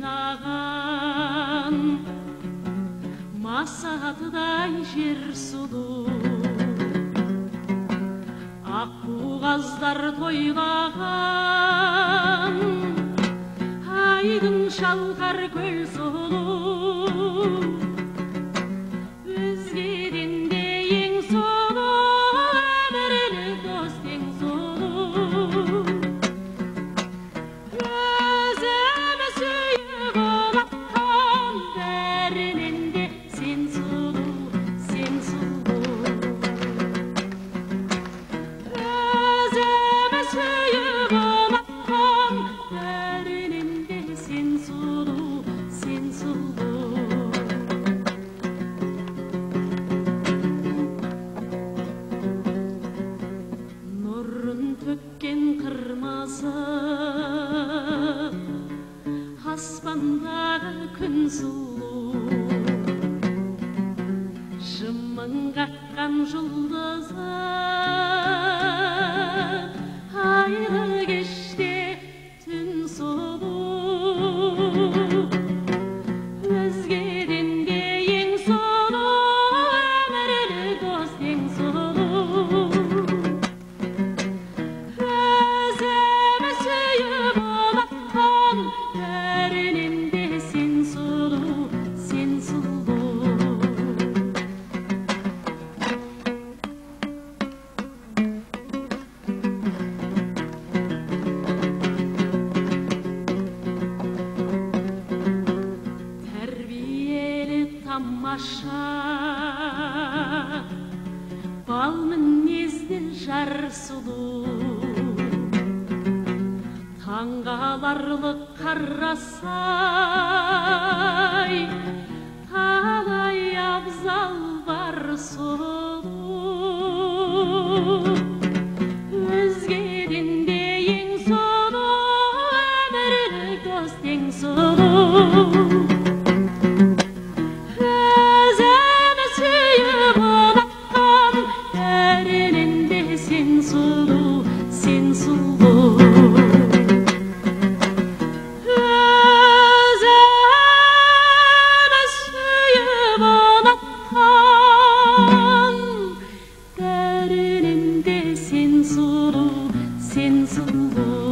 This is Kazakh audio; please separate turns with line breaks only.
ойнаған масатыдай жер сұлу аққуғаздар тойлаған айдын шалқар көл сұлу өзгеден де ең сұлу өмірлік дос ең сұлу өзімі сүйіп ұнатқан бәрінен де сен сұлу сен сұлу өзімі сүйіп ұнатқан бәрінен де сен сұлу сен сұлу нұрын төккен қырмызы аспандағы күн сұлу жымың қаққан жұлдызы айлы кеште түн сұлу өзгеден де ең сұлу өмірлік дос ең сұлу өзімі сүйіп ұнатқан бәрінен де сен сұлу сен сұлу тәрбиелі тамаша бал мінезді жар сұлу таңғаларлық қарасай талай абзал бар сұлу өзгеден де ең сұлу өмірлік дос ең сұлу өзімі сүйіп ұнатқан бәрінен де сен сұлу сен сұлу өзімі сүйіп ұнатқан бәрінен де сен сұлу сен сұлу